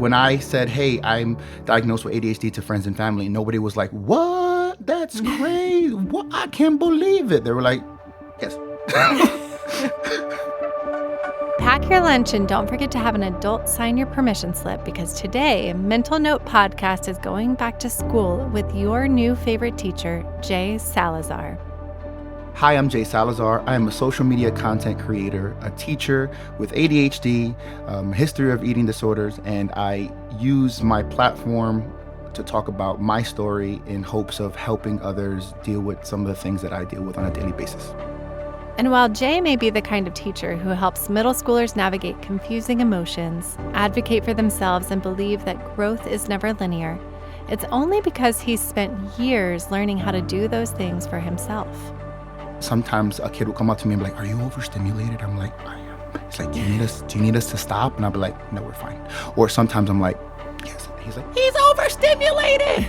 When I said, hey, I'm diagnosed with ADHD to friends and family, nobody was like, what? That's crazy. What? I can't believe it. They were like, yes. Pack your lunch and don't forget to have an adult sign your permission slip, because today, Mental Note Podcast is going back to school with your new favorite teacher, Jay Salazar. Hi, I'm Jay Salazar. I am a social media content creator, a teacher with ADHD, history of eating disorders, and I use my platform to talk about my story in hopes of helping others deal with some of the things that I deal with on a daily basis. And while Jay may be the kind of teacher who helps middle schoolers navigate confusing emotions, advocate for themselves, and believe that growth is never linear, it's only because he's spent years learning how to do those things for himself. Sometimes a kid will come up to me and be like, are you overstimulated? I'm like, I am. It's like, do you need us to stop? And I'll be like, no, we're fine. Or sometimes I'm like, yes. He's like, he's overstimulated.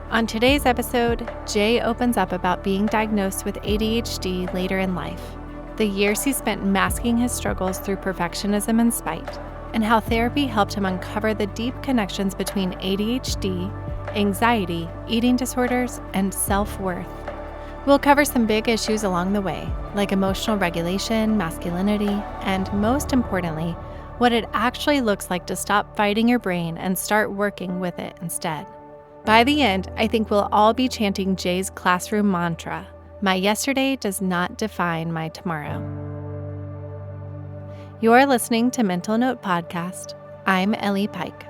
On today's episode, Jay opens up about being diagnosed with ADHD later in life, the years he spent masking his struggles through perfectionism and spite, and how therapy helped him uncover the deep connections between ADHD, anxiety, eating disorders, and self-worth. We'll cover some big issues along the way, like emotional regulation, masculinity, and most importantly, what it actually looks like to stop fighting your brain and start working with it instead. By the end, I think we'll all be chanting Jay's classroom mantra, "My yesterday does not define my tomorrow." You're listening to Mental Note Podcast. I'm Ellie Pike.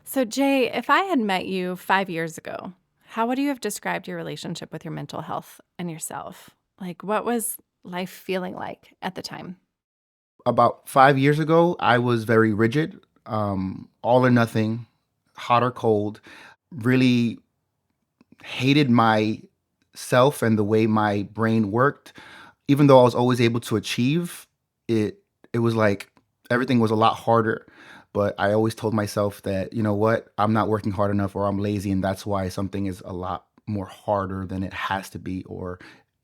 So Jay, if I had met you 5 years ago, how would you have described your relationship with your mental health and yourself? Like, what was life feeling like at the time? About 5 years ago, I was very rigid, all or nothing, hot or cold, really hated myself and the way my brain worked. Even though I was always able to achieve, it was like everything was a lot harder. But I always told myself that, you know what, I'm not working hard enough or I'm lazy, and that's why something is a lot more harder than it has to be or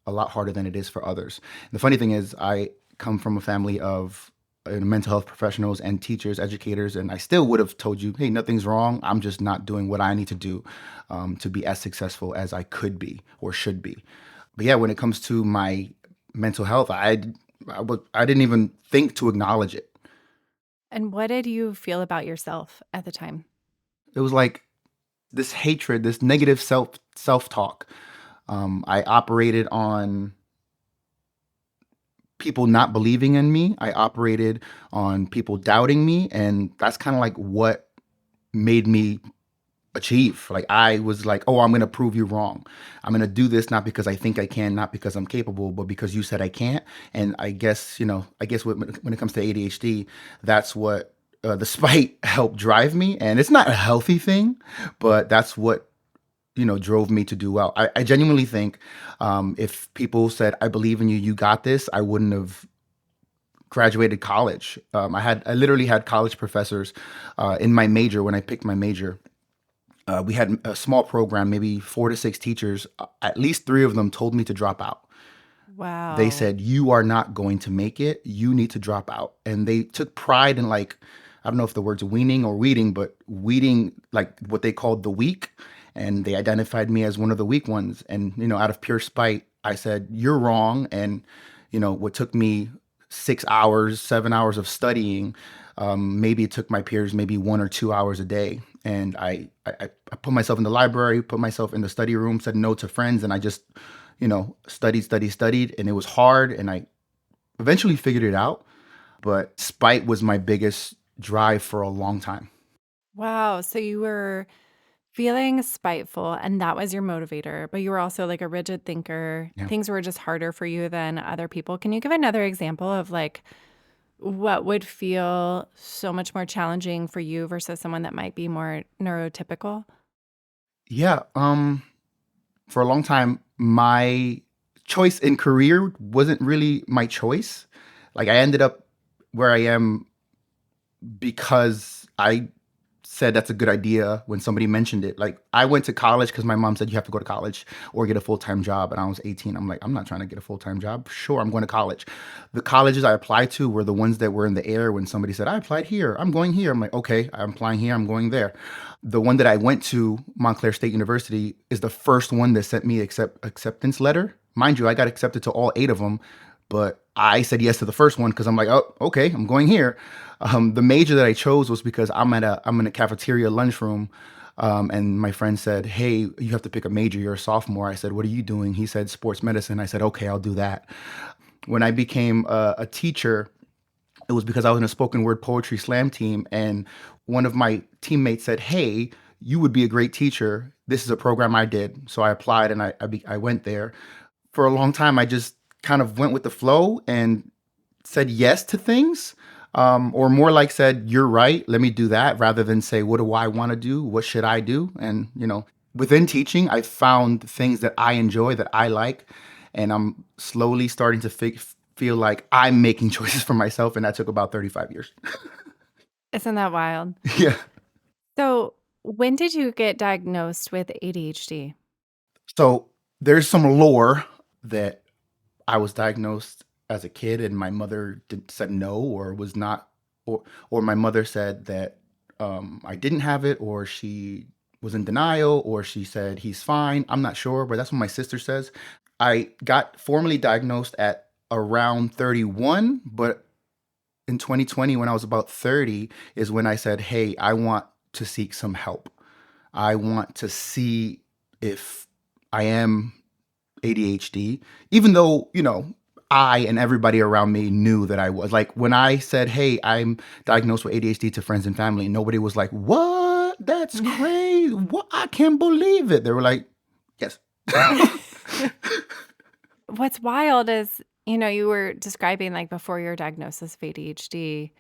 a lot harder than it is for others. The funny thing is, I come from a family of mental health professionals and teachers, educators, and I still would have told you, hey, nothing's wrong. I'm just not doing what I need to do to be as successful as I could be or should be. But yeah, when it comes to my mental health, I didn't even think to acknowledge it. And what did you feel about yourself at the time? It was like this hatred, this negative self-talk. I operated on people not believing in me. I operated on people doubting me, and that's kind of like what made me achieve. Like I was like, oh, I'm going to prove you wrong. I'm going to do this not because I think I can, not because I'm capable, but because you said I can't. And I guess, when it comes to ADHD, that's what the spite helped drive me. And it's not a healthy thing, but that's what drove me to do well. I genuinely think if people said, I believe in you, you got this, I wouldn't have graduated college. I literally had college professors in my major when I picked my major. We had a small program, maybe 4 to 6 teachers. At least 3 of them told me to drop out. Wow. They said, you are not going to make it. You need to drop out. And they took pride in, like, I don't know if the word's weaning or weeding, but weeding, like what they called the weak. And they identified me as one of the weak ones. And, out of pure spite, I said, you're wrong. And, what took me 6 hours, 7 hours of studying, maybe it took my peers maybe 1 or 2 hours a day. And I put myself in the library, put myself in the study room, said no to friends. And I just, studied. And it was hard. And I eventually figured it out. But spite was my biggest drive for a long time. Wow. So you were feeling spiteful, and that was your motivator, but you were also like a rigid thinker. Yeah. Things were just harder for you than other people. Can you give another example of like what would feel so much more challenging for you versus someone that might be more neurotypical? Yeah. For a long time, my choice in career wasn't really my choice. Like I ended up where I am because I said that's a good idea when somebody mentioned it. Like I went to college because my mom said you have to go to college or get a full-time job, and I was 18. I'm like, I'm not trying to get a full-time job. Sure, I'm going to college. The colleges I applied to were the ones that were in the air when somebody said I applied here, I'm going here. I'm like, okay, I'm applying here, I'm going there. The one that I went to, Montclair State University, is the first one that sent me acceptance letter. Mind you, I got accepted to all 8 of them, but I said yes to the first one because I'm like, oh, okay, I'm going here. The major that I chose was because I'm in a cafeteria lunchroom, and my friend said, "Hey, you have to pick a major. You're a sophomore." I said, "What are you doing?" He said, "Sports medicine." I said, "Okay, I'll do that." When I became a teacher, it was because I was in a spoken word poetry slam team, and one of my teammates said, "Hey, you would be a great teacher. This is a program I did." So I applied and I went there. For a long time, I just kind of went with the flow and said yes to things, or more like said, "You're right, let me do that," rather than say, "What do I want to do? What should I do?" And within teaching, I found things that I enjoy, that I like, and I'm slowly starting to feel like I'm making choices for myself, and that took about 35 years. Isn't that wild? Yeah. So, when did you get diagnosed with ADHD? So there's some lore that I was diagnosed as a kid, and my mother said no, or was not, or my mother said that I didn't have it, or she was in denial, or she said he's fine. I'm not sure, but that's what my sister says. I got formally diagnosed at around 31, but in 2020, when I was about 30, is when I said, "Hey, I want to seek some help. I want to see if I am ADHD," even though, I and everybody around me knew that I was. Like when I said, "Hey, I'm diagnosed with ADHD," to friends and family, nobody was like, "What? That's crazy. What? I can't believe it." They were like, "Yes." What's wild is, you were describing like before your diagnosis of ADHD,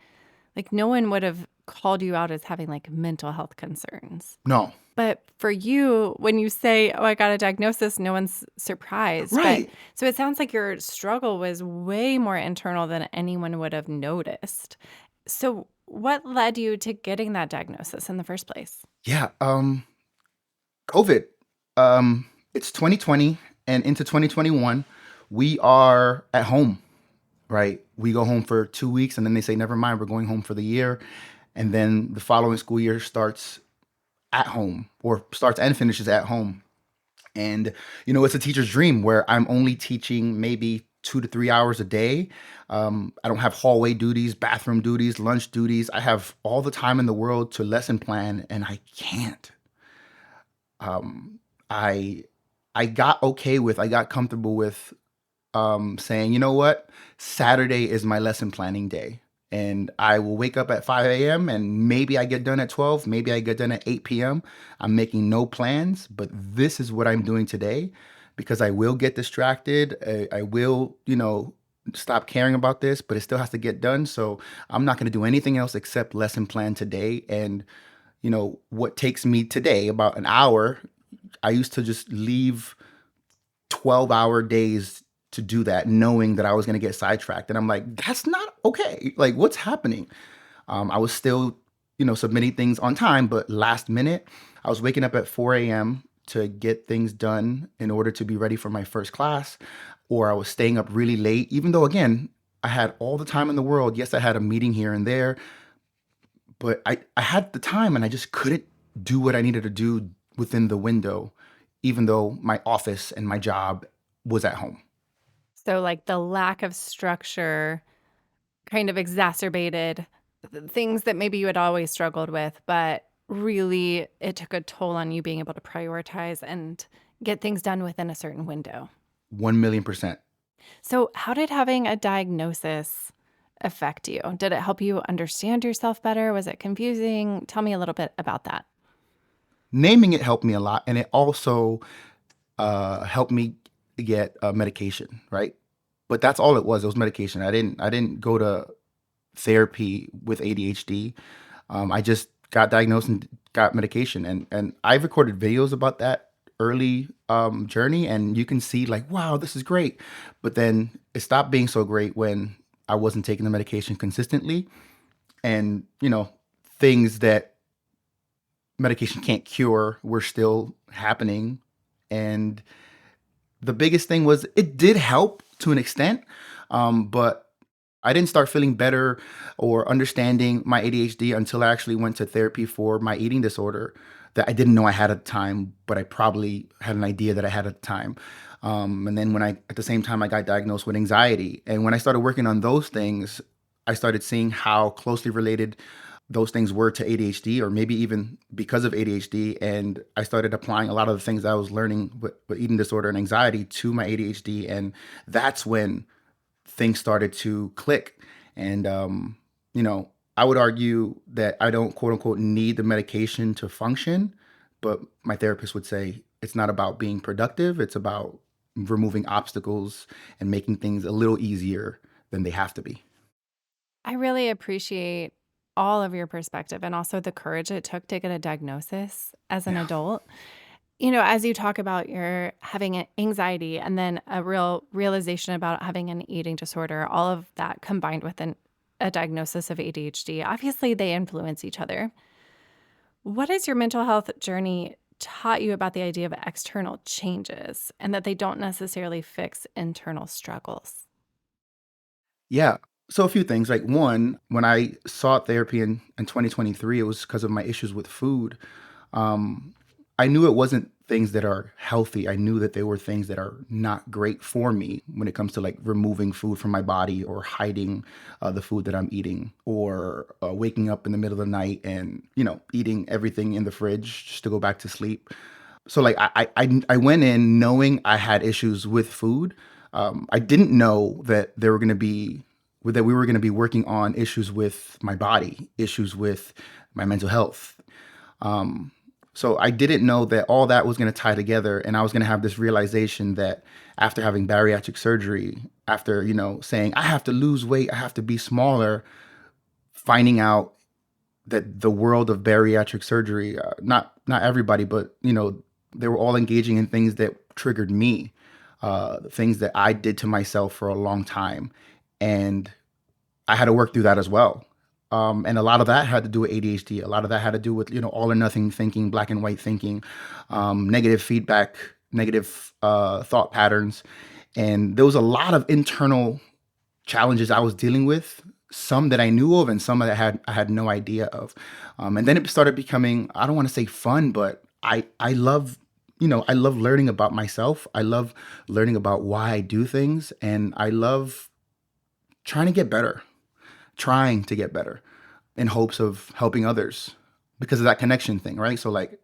like no one would have called you out as having like mental health concerns. No. But for you, when you say, "Oh, I got a diagnosis," no one's surprised. But Right. so it sounds like your struggle was way more internal than anyone would have noticed. So, what led you to getting that diagnosis in the first place? Yeah. COVID. It's 2020 and into 2021. We are at home, right? We go home for 2 weeks and then they say, "Never mind, we're going home for the year." And then the following school year starts at home, or starts and finishes at home. And, it's a teacher's dream where I'm only teaching maybe 2 to 3 hours a day. I don't have hallway duties, bathroom duties, lunch duties. I have all the time in the world to lesson plan, and I can't. Um, I I got comfortable with saying, "You know what? Saturday is my lesson planning day." And I will wake up at 5 a.m. and maybe I get done at 12, maybe I get done at 8 p.m. I'm making no plans, but this is what I'm doing today because I will get distracted. I will, stop caring about this, but it still has to get done. So I'm not going to do anything else except lesson plan today. And, what takes me today about an hour, I used to just leave 12-hour days to do that, knowing that I was going to get sidetracked. And I'm like, that's not okay. Like, what's happening? I was still, submitting things on time, but last minute, I was waking up at 4 a.m. to get things done in order to be ready for my first class, or I was staying up really late, even though, again, I had all the time in the world. Yes, I had a meeting here and there, but I had the time and I just couldn't do what I needed to do within the window, even though my office and my job was at home. So, like the lack of structure kind of exacerbated things that maybe you had always struggled with, but really it took a toll on you being able to prioritize and get things done within a certain window. 1,000,000%. So, how did having a diagnosis affect you? Did it help you understand yourself better? Was it confusing? Tell me a little bit about that. Naming it helped me a lot, and it also helped me get medication, right? But that's all it was. It was medication. I didn't go to therapy with ADHD. I just got diagnosed and got medication, and I've recorded videos about that early journey, and you can see like, wow, this is great. But then it stopped being so great when I wasn't taking the medication consistently, and things that medication can't cure were still happening. And the biggest thing was it did help to an extent, but I didn't start feeling better or understanding my ADHD until I actually went to therapy for my eating disorder that I didn't know I had at the time, but I probably had an idea that I had at the time. And then at the same time, I got diagnosed with anxiety. And when I started working on those things, I started seeing how closely related those things were to ADHD, or maybe even because of ADHD. And I started applying a lot of the things I was learning with eating disorder and anxiety to my ADHD. And that's when things started to click. And, you know, I would argue that I don't quote unquote need the medication to function, but my therapist would say it's not about being productive, it's about removing obstacles and making things a little easier than they have to be. I really appreciate all of your perspective and also the courage it took to get a diagnosis as an Yeah. adult. As you talk about your having anxiety and then a real realization about having an eating disorder, all of that combined with a diagnosis of ADHD, obviously they influence each other. What has your mental health journey taught you about the idea of external changes and that they don't necessarily fix internal struggles? Yeah. So a few things. Like one, when I sought therapy in 2023, it was because of my issues with food. Um, I knew it wasn't things that are healthy. I knew that they were things that are not great for me when it comes to like removing food from my body or hiding the food that I'm eating or waking up in the middle of the night and, eating everything in the fridge just to go back to sleep. So like I went in knowing I had issues with food. I didn't know that there were going to be that we were going to be working on issues with my body, issues with my mental health. Um, so I didn't know that all that was going to tie together, and I was going to have this realization that after having bariatric surgery, after saying I have to lose weight, I have to be smaller, finding out that the world of bariatric surgery, not everybody, but they were all engaging in things that triggered me, things that I did to myself for a long time, and I had to work through that as well. And a lot of that had to do with ADHD. A lot of that had to do with all or nothing thinking, black and white thinking, negative feedback, negative thought patterns, and there was a lot of internal challenges I was dealing with, some that I knew of and some that I had no idea of. And then it started becoming, I don't want to say fun, but I love I love learning about myself. I love learning about why I do things, and I love trying to get better, trying to get better in hopes of helping others because of that connection thing, right? So like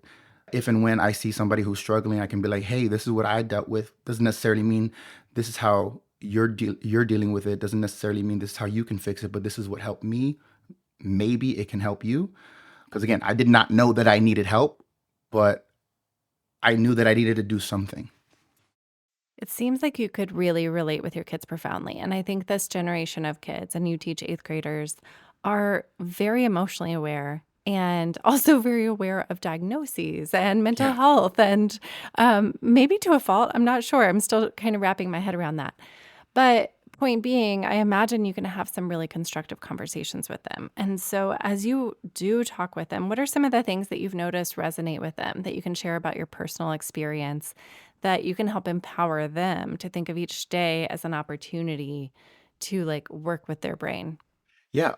if and when I see somebody who's struggling, I can be like, "Hey, this is what I dealt with." Doesn't necessarily mean this is how you're dealing with it. Doesn't necessarily mean this is how you can fix it, but this is what helped me. Maybe it can help you. Because again, I did not know that I needed help, but I knew that I needed to do something. It seems like you could really relate with your kids profoundly. And I think this generation of kids, and you teach eighth graders, are very emotionally aware and also very aware of diagnoses and mental Yeah. health. And maybe to a fault, I'm not sure. I'm still kind of wrapping my head around that. But point being, I imagine you can have some really constructive conversations with them. And so, as you do talk with them, what are some of the things that you've noticed resonate with them that you can share about your personal experience that you can help empower them to think of each day as an opportunity to like work with their brain? Yeah.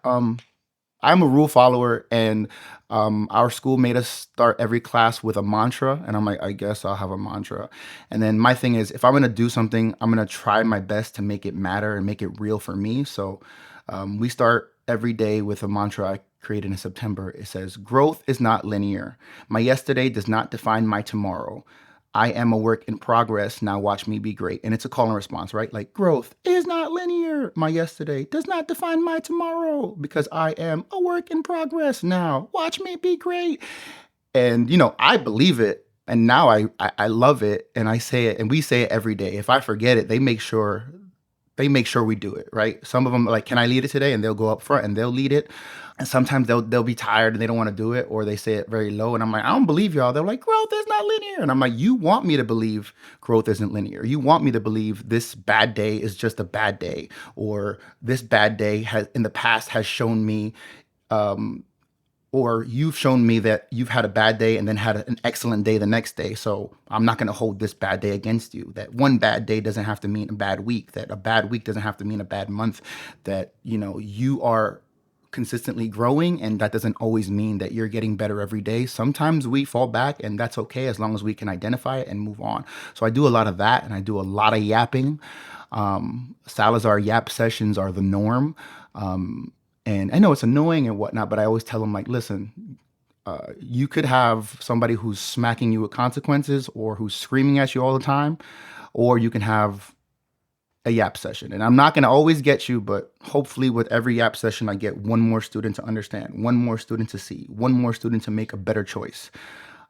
I'm a rule follower, and our school made us start every class with a mantra. And I'm like, I guess I'll have a mantra. And then my thing is, if I'm gonna do something, I'm gonna try my best to make it matter and make it real for me. So we start every day with a mantra I created in September. It says, "Growth is not linear. My yesterday does not define my tomorrow. I am a work in progress. Now watch me be great." And it's a call and response, right? Like, growth is not linear. My yesterday does not define my tomorrow because I am a work in progress. Now watch me be great. And, I believe it. And now I love it. And I say it and we say it every day. If I forget it, they make sure we do it, right? Some of them are like, "Can I lead it today?" And they'll go up front and they'll lead it. And sometimes they'll be tired and they don't want to do it, or they say it very low. And I'm like, "I don't believe y'all." They're like, "Growth is not linear." And I'm like, "You want me to believe growth isn't linear. You want me to believe this bad day is just a bad day, or this bad day has in the past has shown me or you've shown me that you've had a bad day and then had an excellent day the next day. So I'm not going to hold this bad day against you. That one bad day doesn't have to mean a bad week. That a bad week doesn't have to mean a bad month. That, you are consistently growing, and that doesn't always mean that you're getting better every day. Sometimes we fall back, and that's okay as long as we can identify it and move on. So I do a lot of that, and I do a lot of yapping. Salazar yap sessions are the norm. And I know it's annoying and whatnot, but I always tell them, like, listen, you could have somebody who's smacking you with consequences or who's screaming at you all the time, or you can have a yap session. And I'm not going to always get you, but hopefully with every yap session, I get one more student to understand, one more student to see, one more student to make a better choice.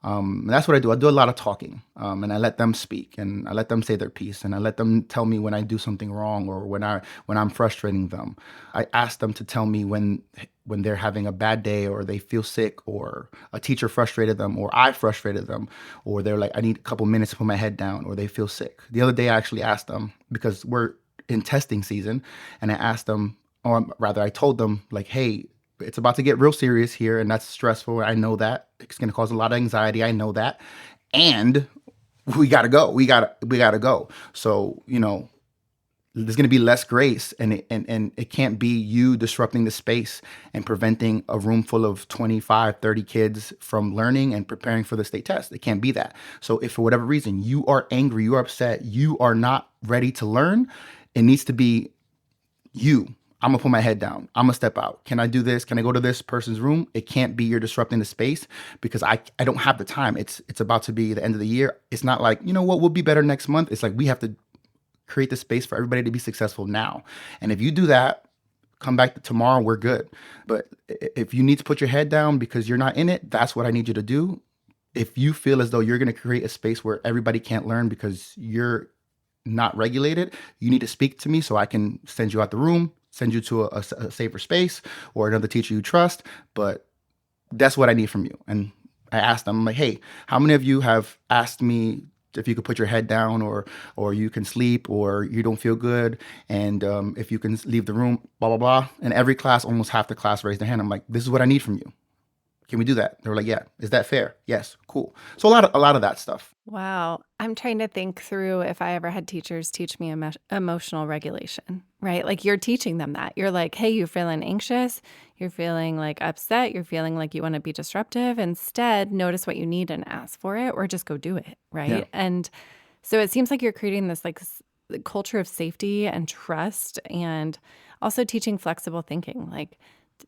And that's what I do. I do a lot of talking, and I let them speak, and I let them say their piece, and I let them tell me when I do something wrong or when I'm frustrating them. I ask them to tell me when they're having a bad day or they feel sick or a teacher frustrated them or I frustrated them or they're like, I need a couple minutes to put my head down, or they feel sick. The other day I actually asked them, because we're in testing season, and I asked them, or rather I told them, like, hey, it's about to get real serious here, and that's stressful. I know that it's going to cause a lot of anxiety. I know that, and we got to go. We got to go. So, there's going to be less grace, and it can't be you disrupting the space and preventing a room full of 25, 30 kids from learning and preparing for the state test. It can't be that. So if for whatever reason you are angry, you are upset, you are not ready to learn, it needs to be you. I'm gonna put my head down. I'm gonna step out. Can I do this? Can I go to this person's room? It can't be you're disrupting the space, because I don't have the time. It's about to be the end of the year. It's not like, what will be better next month. It's like we have to create the space for everybody to be successful now. And if you do that, come back tomorrow, we're good. But if you need to put your head down because you're not in it, that's what I need you to do. If you feel as though you're going to create a space where everybody can't learn because you're not regulated, you need to speak to me so I can send you out the room, send you to a safer space or another teacher you trust. But that's what I need from you. And I asked them, I'm like, hey, how many of you have asked me if you could put your head down, or you can sleep, or you don't feel good, and if you can leave the room, blah, blah, blah. And every class, almost half the class raised their hand. I'm like, this is what I need from you. Can we do that? They were like, yeah. Is that fair? Yes. Cool. So a lot of that stuff. Wow. I'm trying to think through if I ever had teachers teach me emotional regulation, right? Like you're teaching them that. You're like, hey, you're feeling anxious. You're feeling like upset. You're feeling like you want to be disruptive. Instead, notice what you need and ask for it, or just go do it, right? Yeah. And so it seems like you're creating this like culture of safety and trust, and also teaching flexible thinking. Like,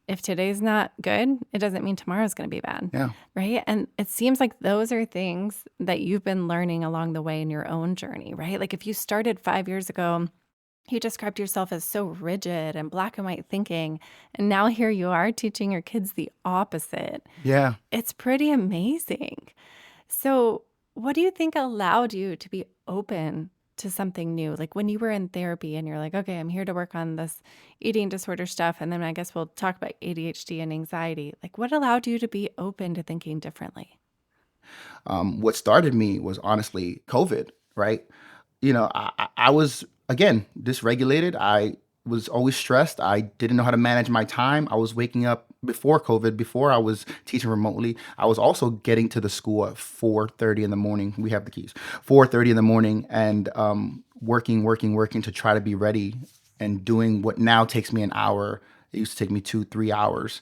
if today's not good, it doesn't mean tomorrow's going to be bad. Yeah. Right. And it seems like those are things that you've been learning along the way in your own journey, right? Like if you started 5 years ago, you described yourself as so rigid and black and white thinking. And now here you are teaching your kids the opposite. Yeah. It's pretty amazing. So, what do you think allowed you to be open to something new? Like when you were in therapy and you're like, okay, I'm here to work on this eating disorder stuff. And then I guess we'll talk about ADHD and anxiety. Like what allowed you to be open to thinking differently? What started me was honestly COVID, right? I was, again, dysregulated. I was always stressed. I didn't know how to manage my time. I was waking up before COVID, before I was teaching remotely. I was also getting to the school at 4:30 in the morning. We have the keys. 4:30 in the morning, and working to try to be ready, and doing what now takes me an hour. It used to take me 2, 3 hours.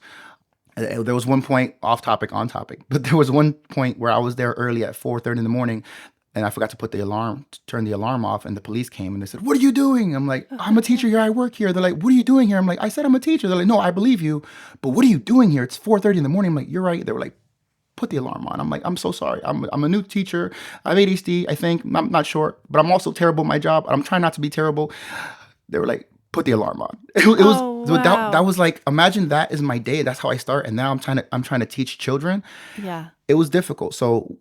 There was one point, off topic, on topic, but there was one point where I was there early at 4:30 in the morning, and I forgot to turn the alarm off, and the police came and they said, "What are you doing?" I'm like, "I'm a teacher here. I work here." They're like, "What are you doing here?" I'm like, "I said I'm a teacher." They're like, "No, I believe you, but what are you doing here? It's 4:30 in the morning." I'm like, "You're right." They were like, "Put the alarm on." I'm like, "I'm so sorry. I'm a new teacher. I have ADHD, I think. I'm not sure, but I'm also terrible at my job. I'm trying not to be terrible." They were like, "Put the alarm on." It was Oh, that wow. was like, imagine that is my day. That's how I start, and now I'm trying to teach children. Yeah. It was difficult. So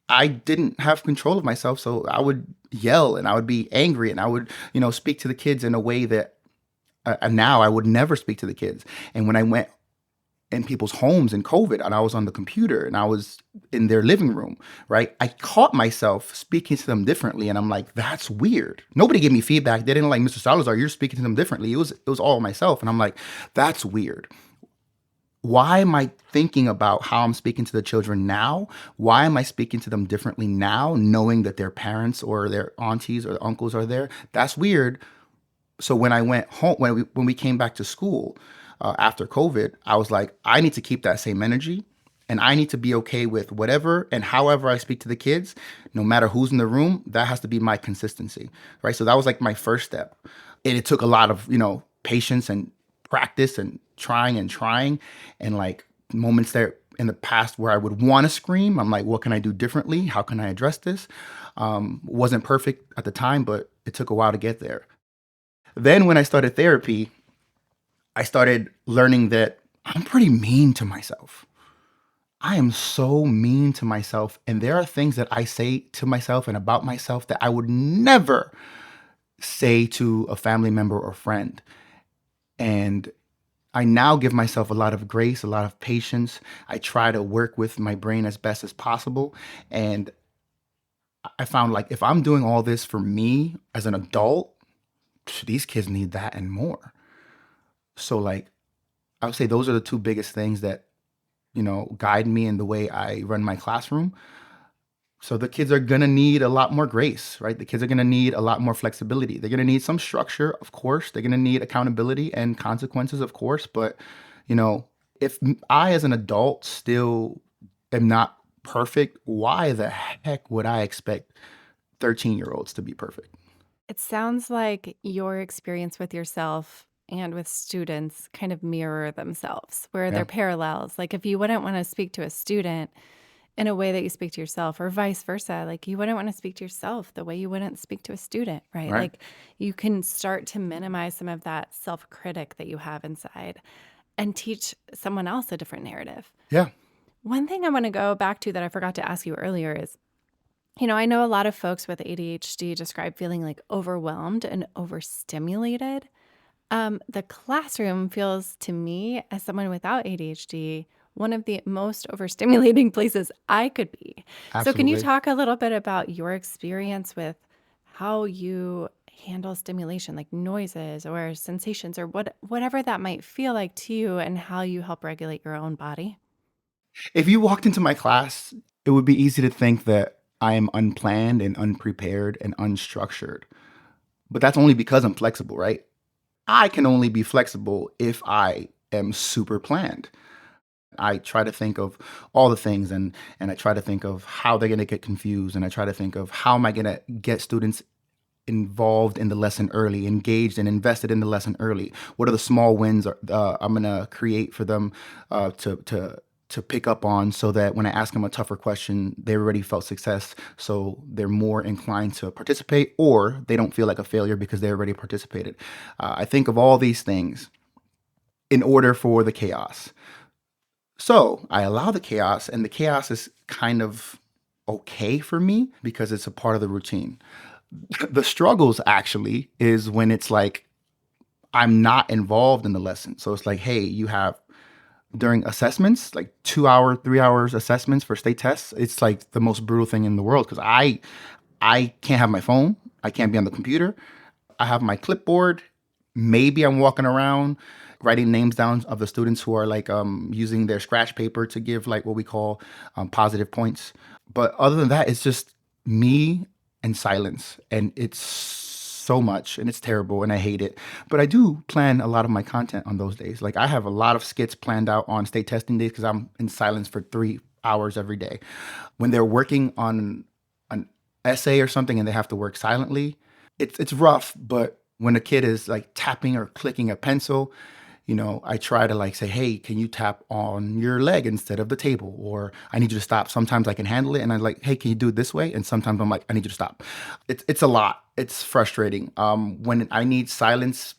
I didn't have control of myself, so I would yell and I would be angry, and I would, speak to the kids in a way that now I would never speak to the kids. And when I went in people's homes in COVID, and I was on the computer and I was in their living room, right? I caught myself speaking to them differently, and I'm like, that's weird. Nobody gave me feedback. They didn't like, "Mr. Salazar, you're speaking to them differently." It was all myself, and I'm like, that's weird. why am I thinking about how I'm speaking to the children now? Why am I speaking to them differently now, knowing that their parents or their aunties or uncles are there? That's weird. So when I went home, when we came back to school after COVID, I was like, I need to keep that same energy, and I need to be okay with whatever and however I speak to the kids, no matter who's in the room. That has to be my consistency, right? So that was like my first step, and it took a lot of patience and practice and trying, and like moments there in the past where I would want to scream. I'm like, what can I do differently? How can I address this? Wasn't perfect at the time, but it took a while to get there. Then when I started therapy, I started learning that I'm pretty mean to myself. I am so mean to myself. And there are things that I say to myself and about myself that I would never say to a family member or friend. And I now give myself a lot of grace, a lot of patience. I try to work with my brain as best as possible. And I found like if I'm doing all this for me as an adult, these kids need that and more. So like I would say those are the two biggest things that, guide me in the way I run my classroom. So the kids are going to need a lot more grace, right? The kids are going to need a lot more flexibility. They're going to need some structure, of course. They're going to need accountability and consequences, of course. But, you know, if I, as an adult, still am not perfect, why the heck would I expect 13-year-olds to be perfect? It sounds like your experience with yourself and with students kind of mirror themselves, where they're Yeah. parallels. Like if you wouldn't want to speak to a student in a way that you speak to yourself, or vice versa, like you wouldn't want to speak to yourself the way you wouldn't speak to a student, right? Right. Like you can start to minimize some of that self critic that you have inside and teach someone else a different narrative. Yeah. One thing I want to go back to that I forgot to ask you earlier is, I know a lot of folks with ADHD describe feeling like overwhelmed and overstimulated. The classroom feels to me, as someone without ADHD, one of the most overstimulating places I could be. So, can you Absolutely. talk a little bit about your experience with how you handle stimulation, like noises or sensations or whatever that might feel like to you, and how you help regulate your own body? If you walked into my class, it would be easy to think that I am unplanned and unprepared and unstructured. But that's only because I'm flexible, right? I can only be flexible if I am super planned. I try to think of all the things, and I try to think of how they're going to get confused, and I try to think of how am I going to get students involved in the lesson early, engaged and invested in the lesson early. What are the small wins I'm going to create for them to pick up on, so that when I ask them a tougher question, they already felt success, so they're more inclined to participate, or they don't feel like a failure because they already participated. I think of all these things in order for the chaos. So I allow the chaos, and the chaos is kind of okay for me because it's a part of the routine. The struggles actually is when it's like I'm not involved in the lesson. So it's like, hey, you have during assessments, like 2 hour, 3 hours assessments for state tests. It's like the most brutal thing in the world because I can't have my phone. I can't be on the computer. I have my clipboard. Maybe I'm walking around writing names down of the students who are like using their scratch paper to give like what we call positive points. But other than that, it's just me and silence, and it's so much, and it's terrible, and I hate it. But I do plan a lot of my content on those days. Like I have a lot of skits planned out on state testing days because I'm in silence for 3 hours every day. When they're working on an essay or something and they have to work silently, it's rough. But when a kid is like tapping or clicking a pencil, I try to like say, hey, can you tap on your leg instead of the table? Or I need you to stop. Sometimes I can handle it and I'm like, hey, can you do it this way? And sometimes I'm like, I need you to stop. It's a lot. It's frustrating. When I need silence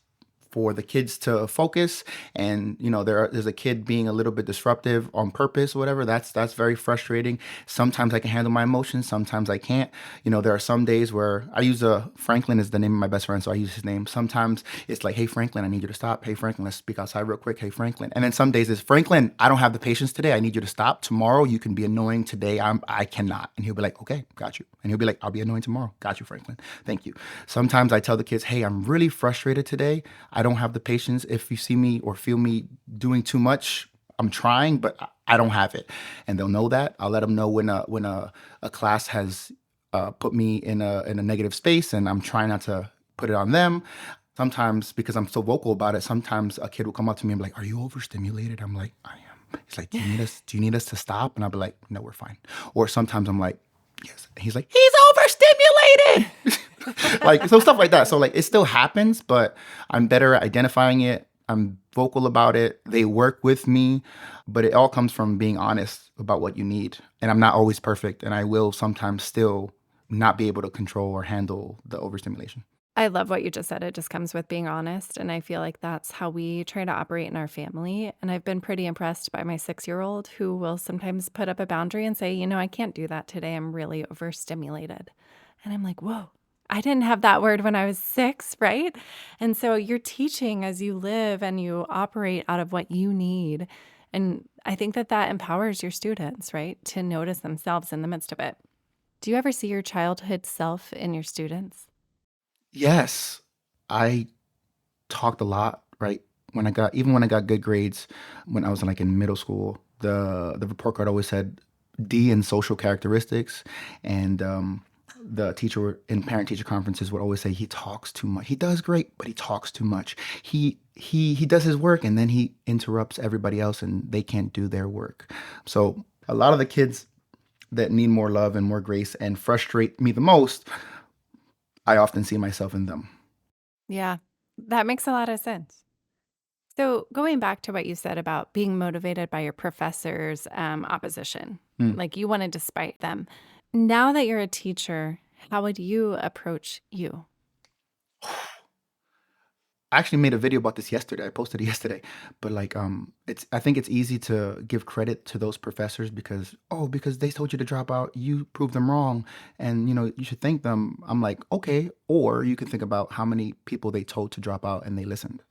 for the kids to focus, and there's a kid being a little bit disruptive on purpose, whatever, that's very frustrating. Sometimes I can handle my emotions, sometimes I can't. There are some days where I use a Franklin is the name of my best friend, so I use his name. Sometimes it's like, hey Franklin, I need you to stop. Hey Franklin, let's speak outside real quick. Hey Franklin. And then some days it's, Franklin, I don't have the patience today, I need you to stop. Tomorrow you can be annoying, today I cannot. And he'll be like, okay, got you. And he'll be like, I'll be annoying tomorrow. Got you, Franklin. Thank you. Sometimes I tell the kids, hey, I'm really frustrated today. I don't have the patience. If you see me or feel me doing too much, I'm trying, but I don't have it, and they'll know that. I'll let them know when a class has put me in a negative space, and I'm trying not to put it on them. Sometimes because I'm so vocal about it, sometimes a kid will come up to me and be like, "Are you overstimulated?" I'm like, "I am." He's like, Do you need us to stop?" And I'll be like, "No, we're fine." Or sometimes I'm like, "Yes." He's like, "He's overstimulated." Like, so stuff like that. So like it still happens, but I'm better at identifying it. I'm vocal about it. They work with me, but it all comes from being honest about what you need. And I'm not always perfect, and I will sometimes still not be able to control or handle the overstimulation. I love what you just said. It just comes with being honest. And I feel like that's how we try to operate in our family. And I've been pretty impressed by my 6-year-old who will sometimes put up a boundary and say, I can't do that today. I'm really overstimulated. And I'm like, whoa, I didn't have that word when I was 6, right? And so you're teaching as you live and you operate out of what you need. And I think that that empowers your students, right, to notice themselves in the midst of it. Do you ever see your childhood self in your students? Yes, I talked a lot, right? When I got good grades, when I was like in middle school, the report card always said D in social characteristics, and the teacher in parent teacher conferences would always say he talks too much. He does great, but he talks too much. He does his work and then he interrupts everybody else and they can't do their work. So a lot of the kids that need more love and more grace and frustrate me the most, I often see myself in them. Yeah, that makes a lot of sense. So, going back to what you said about being motivated by your professor's opposition, Mm. like you wanted to spite them. Now that you're a teacher, how would you approach you? I actually made a video about this yesterday. I posted it yesterday, but like, it's I think it's easy to give credit to those professors because because they told you to drop out, you proved them wrong, and you should thank them. I'm like, okay, or you can think about how many people they told to drop out and they listened,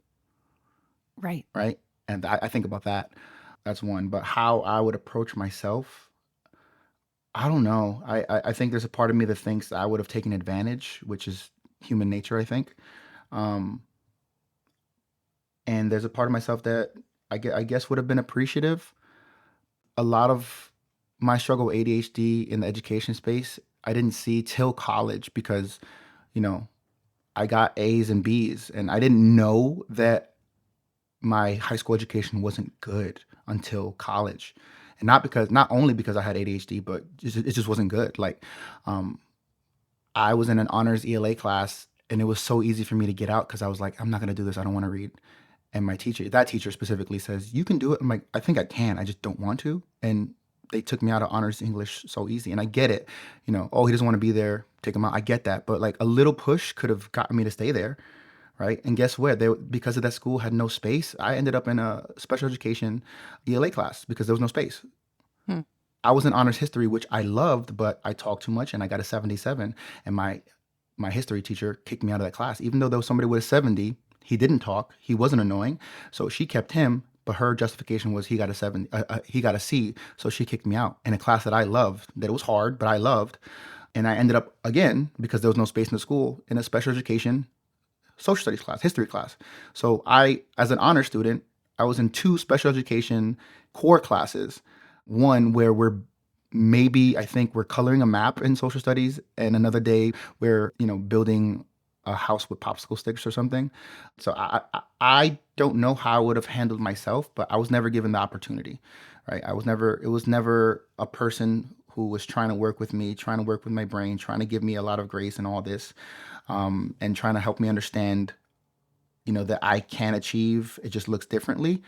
Right. right? And I think about that. That's one. But how I would approach myself, I don't know. I think there's a part of me that thinks I would have taken advantage, which is human nature, I think. Um, and there's a part of myself that I guess would have been appreciative. A lot of my struggle with ADHD in the education space, I didn't see till college because, you know, I got A's and B's, and I didn't know that my high school education wasn't good until college. And not only because I had ADHD, but it just wasn't good. Like, um, I was in an honors ELA class, and it was so easy for me to get out because I was like, I'm not gonna do this. I don't want to read. And that teacher specifically says, "You can do it." I'm like, "I think I can. I just don't want to." And they took me out of honors English so easy. And I get it. Oh, he doesn't want to be there. Take him out. I get that. But like a little push could have gotten me to stay there, right? And guess what? Because of that school had no space. I ended up in a special education ELA class because there was no space. Hmm. I was in honors history, which I loved, but I talked too much and I got a 77. And my history teacher kicked me out of that class. Even though there was somebody with a 70, he didn't talk. He wasn't annoying. So she kept him, but her justification was he got a C. So she kicked me out in a class that I loved, that it was hard, but I loved. And I ended up, again, because there was no space in the school, in a special education social studies class, history class. So as an honor student, I was in two special education core classes. One where I think we're coloring a map in social studies, and another day we're building a house with popsicle sticks or something. So I don't know how I would have handled myself, but I was never given the opportunity, right? It was never a person who was trying to work with me, trying to work with my brain, trying to give me a lot of grace and all this, and trying to help me understand, that I can achieve. It just looks differently.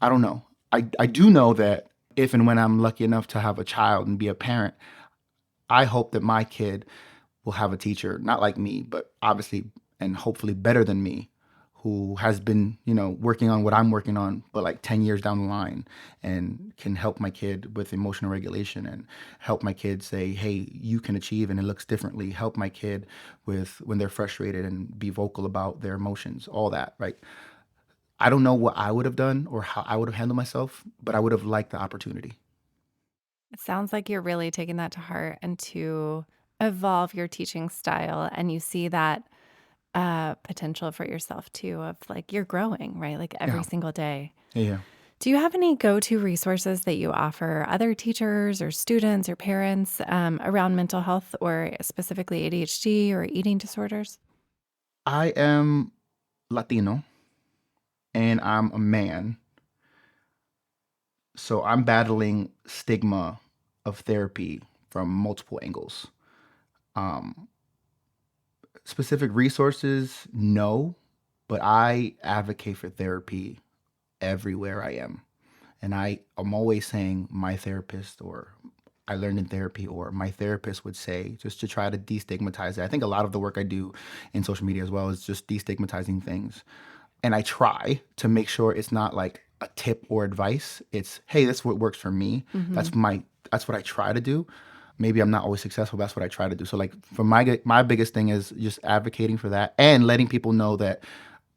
I don't know. I do know that if and when I'm lucky enough to have a child and be a parent, I hope that my kid will have a teacher, not like me, but obviously and hopefully better than me, who has been, working on what I'm working on, but like 10 years down the line, and can help my kid with emotional regulation and help my kid say, hey, you can achieve and it looks differently. Help my kid with when they're frustrated and be vocal about their emotions, all that, right? I don't know what I would have done or how I would have handled myself, but I would have liked the opportunity. It sounds like you're really taking that to heart and to evolve your teaching style. And you see that potential for yourself too, of like you're growing, right? Like every Yeah. single day. Yeah. Do you have any go-to resources that you offer other teachers or students or parents around mental health or specifically ADHD or eating disorders? I am Latino and I'm a man. So I'm battling stigma of therapy from multiple angles. Um, Specific resources, no, but I advocate for therapy everywhere I am. And I'm always saying my therapist or I learned in therapy or my therapist would say just to try to destigmatize it. I think a lot of the work I do in social media as well is just destigmatizing things. And I try to make sure it's not like a tip or advice. It's, hey, that's what works for me. Hmm. That's what I try to do. Maybe I'm not always successful, but that's what I try to do. So like for my biggest thing is just advocating for that and letting people know that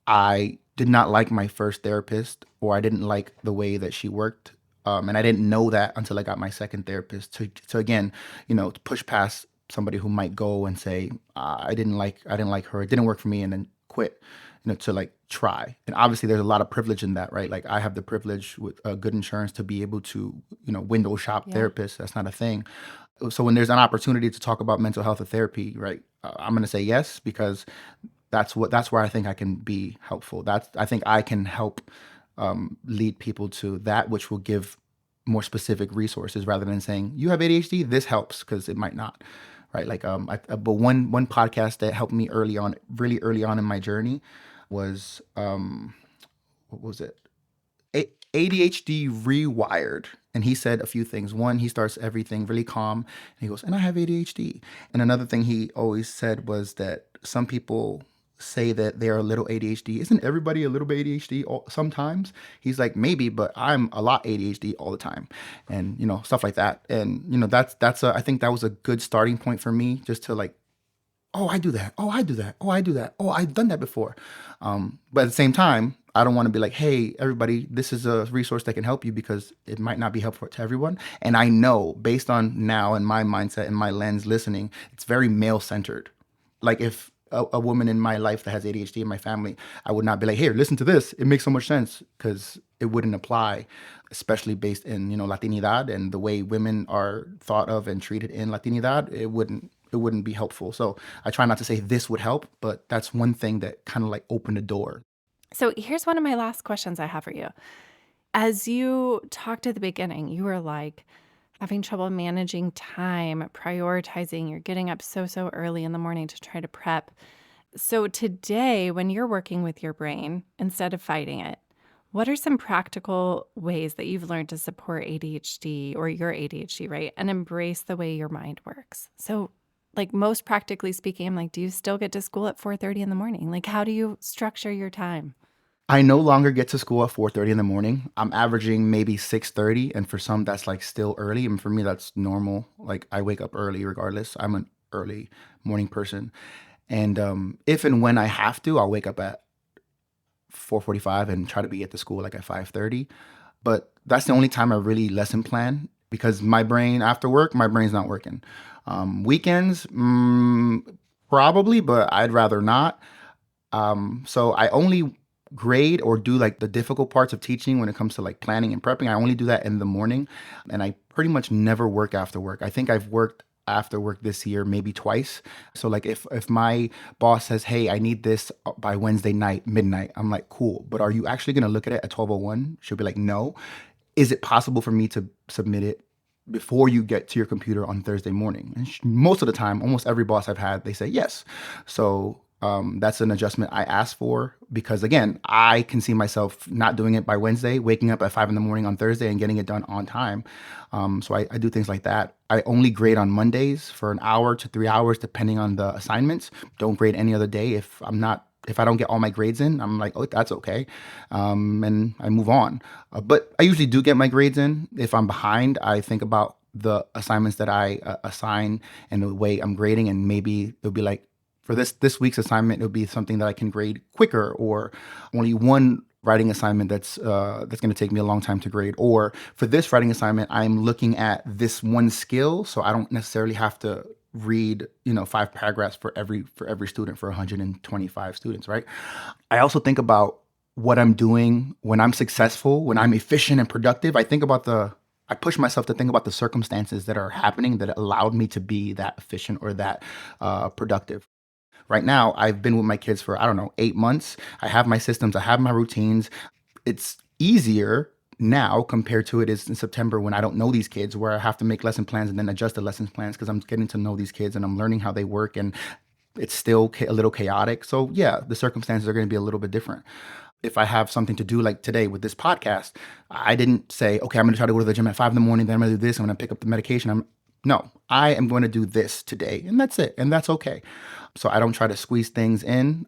I did not like my first therapist or I didn't like the way that she worked. And I didn't know that until I got my second therapist to again, to push past somebody who might go and say, I didn't like her. It didn't work for me and then quit, to like try. And obviously there's a lot of privilege in that, right? Like I have the privilege with good insurance to be able to, window shop Yeah. therapists. That's not a thing. So when there's an opportunity to talk about mental health or therapy, right? I'm going to say yes because that's where I think I can be helpful. I think I can help lead people to that, which will give more specific resources rather than saying you have ADHD. This helps because it might not, right? Like but one podcast that helped me early on, really early on in my journey, was what was it? ADHD Rewired. And he said a few things. One, he starts everything really calm. And he goes, and I have ADHD. And another thing he always said was that some people say that they are a little ADHD. Isn't everybody a little bit ADHD sometimes? He's like, maybe, but I'm a lot ADHD all the time. And, stuff like that. And, I think that was a good starting point for me just to like, oh, I do that. Oh, I do that. Oh, I do that. Oh, I've done that before. But at the same time, I don't want to be like, hey, everybody, this is a resource that can help you because it might not be helpful to everyone. And I know based on now and my mindset and my lens listening, it's very male centered. Like if a woman in my life that has ADHD in my family, I would not be like, here, listen to this. It makes so much sense because it wouldn't apply, especially based in, Latinidad and the way women are thought of and treated in Latinidad. It wouldn't be helpful. So I try not to say this would help, but that's one thing that kind of like opened the door. So here's one of my last questions I have for you. As you talked at the beginning, you were like having trouble managing time, prioritizing. You're getting up so early in the morning to try to prep. So today, when you're working with your brain instead of fighting it, what are some practical ways that you've learned to support ADHD or your ADHD, right? And embrace the way your mind works. So like most practically speaking, I'm like, do you still get to school at 4:30 in the morning? Like how do you structure your time? I no longer get to school at 4:30 in the morning. I'm averaging maybe 6:30, and for some that's like still early, and for me that's normal. Like I wake up early regardless. I'm an early morning person. And if and when I have to, I'll wake up at 4:45 and try to be at the school like at 5:30. But that's the only time I really lesson plan because my brain after work, my brain's not working. Weekends, probably, but I'd rather not. So I only grade or do like the difficult parts of teaching when it comes to like planning and prepping. I only do that in the morning, and I pretty much never work after work. I think I've worked after work this year maybe twice. So like if my boss says, "Hey, I need this by Wednesday night, midnight," I'm like, "Cool." But are you actually going to look at it at 12:01? She'll be like, "No." Is it possible for me to submit it before you get to your computer on Thursday morning? And most of the time, almost every boss I've had, they say yes. So that's an adjustment I asked for because, again, I can see myself not doing it by Wednesday, waking up at 5 in the morning on Thursday and getting it done on time. So I do things like that. I only grade on Mondays for an hour to 3 hours, depending on the assignments. Don't grade any other day. If I don't get all my grades in, I'm like, oh, that's okay. And I move on. But I usually do get my grades in. If I'm behind, I think about the assignments that I assign and the way I'm grading, and maybe it'll be like, for this week's assignment, it'll be something that I can grade quicker, or only one writing assignment that's going to take me a long time to grade. Or for this writing assignment, I'm looking at this one skill, so I don't necessarily have to read 5 paragraphs for every student for 125 students, right? I also think about what I'm doing, when I'm successful, when I'm efficient and productive, I push myself to think about the circumstances that are happening that allowed me to be that efficient or that productive. Right now, I've been with my kids for, I don't know, 8 months. I have my systems, I have my routines. It's easier now compared to it is in September when I don't know these kids, where I have to make lesson plans and then adjust the lesson plans because I'm getting to know these kids and I'm learning how they work, and it's still a little chaotic. So yeah, the circumstances are going to be a little bit different. If I have something to do like today with this podcast, I didn't say, okay, I'm going to try to go to the gym at 5 in the morning. Then I'm going to do this. I'm going to pick up the medication. No, I am going to do this today, and that's it. And that's okay. So I don't try to squeeze things in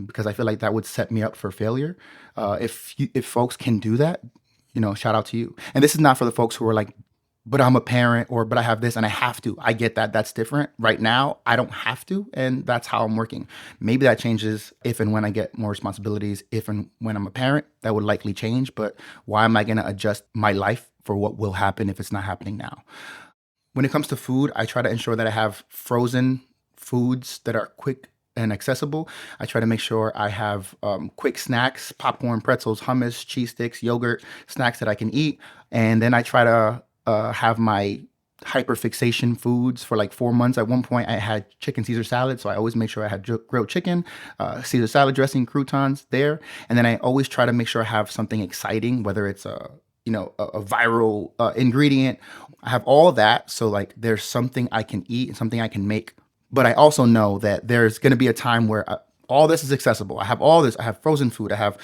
because I feel like that would set me up for failure. If folks can do that, shout out to you. And this is not for the folks who are like, but I'm a parent, or but I have this and I have to. I get that. That's different. Right now, I don't have to. And that's how I'm working. Maybe that changes if and when I get more responsibilities. If and when I'm a parent, that would likely change. But why am I going to adjust my life for what will happen if it's not happening now? When it comes to food, I try to ensure that I have frozen foods that are quick and accessible. I try to make sure I have quick snacks, popcorn, pretzels, hummus, cheese sticks, yogurt, snacks that I can eat. And then I try to have my hyperfixation foods for like 4 months. At one point, I had chicken Caesar salad, so I always make sure I had grilled chicken, Caesar salad dressing, croutons there. And then I always try to make sure I have something exciting, whether it's a viral ingredient. I have all that, so like there's something I can eat and something I can make. But I also know that there's going to be a time where all this is accessible. I have all this. I have frozen food. I have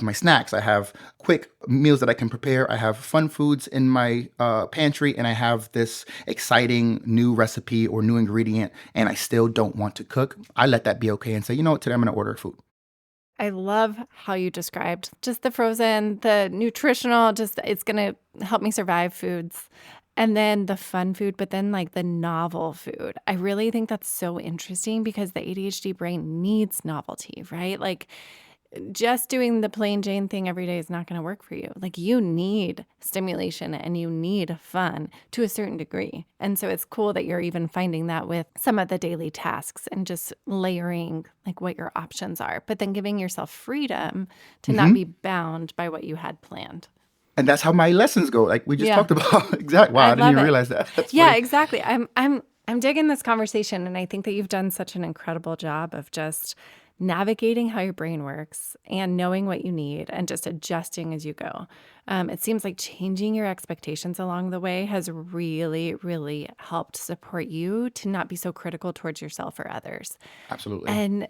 my snacks. I have quick meals that I can prepare. I have fun foods in my pantry, and I have this exciting new recipe or new ingredient, and I still don't want to cook. I let that be okay and say, you know what, today I'm going to order food. I love how you described just the frozen, the nutritional, just it's going to help me survive foods. And then the fun food, but then like the novel food. I really think that's so interesting because the ADHD brain needs novelty, right? Like just doing the plain Jane thing every day is not going to work for you. Like you need stimulation and you need fun to a certain degree. And so it's cool that you're even finding that with some of the daily tasks and just layering like what your options are, but then giving yourself freedom to not be bound by what you had planned. And that's how my lessons go. Like we just talked about. Exactly. Wow, I didn't even realize that. That's funny. Exactly. I'm digging this conversation, and I think that you've done such an incredible job of just navigating how your brain works and knowing what you need and just adjusting as you go. It seems like changing your expectations along the way has really, really helped support you to not be so critical towards yourself or others. Absolutely. And,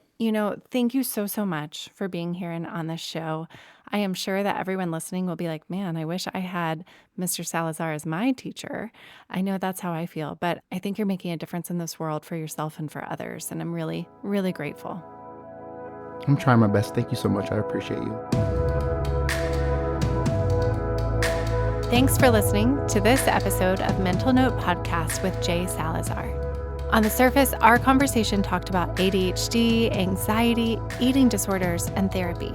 thank you so, so much for being here and on this show. I am sure that everyone listening will be like, man, I wish I had Mr. Salazar as my teacher. I know that's how I feel, but I think you're making a difference in this world for yourself and for others. And I'm really, really grateful. I'm trying my best. Thank you so much. I appreciate you. Thanks for listening to this episode of Mental Note Podcast with Jay Salazar. On the surface, our conversation talked about ADHD, anxiety, eating disorders, and therapy.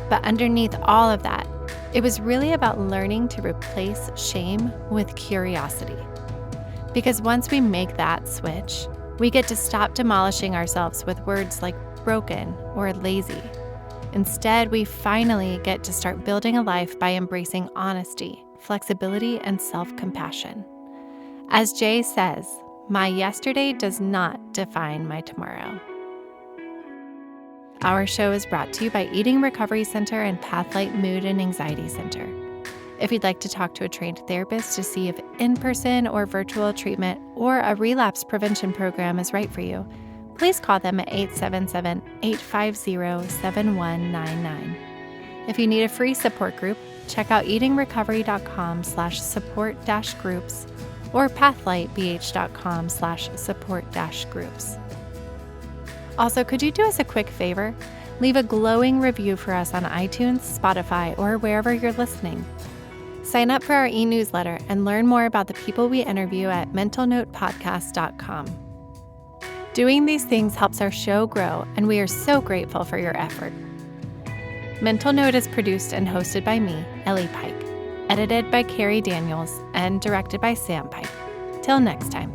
But underneath all of that, it was really about learning to replace shame with curiosity. Because once we make that switch, we get to stop demolishing ourselves with words like broken or lazy. Instead, we finally get to start building a life by embracing honesty, flexibility, and self-compassion. As Jay says, my yesterday does not define my tomorrow. Our show is brought to you by Eating Recovery Center and Pathlight Mood and Anxiety Center. If you'd like to talk to a trained therapist to see if in-person or virtual treatment or a relapse prevention program is right for you, please call them at 877-850-7199. If you need a free support group, check out eatingrecovery.com/support-groups or pathlightbh.com/support-groups. Also, could you do us a quick favor? Leave a glowing review for us on iTunes, Spotify, or wherever you're listening. Sign up for our e-newsletter and learn more about the people we interview at mentalnotepodcast.com. Doing these things helps our show grow, and we are so grateful for your effort. Mental Note is produced and hosted by me, Ellie Pike, edited by Carrie Daniels, and directed by Sam Pike. Till next time.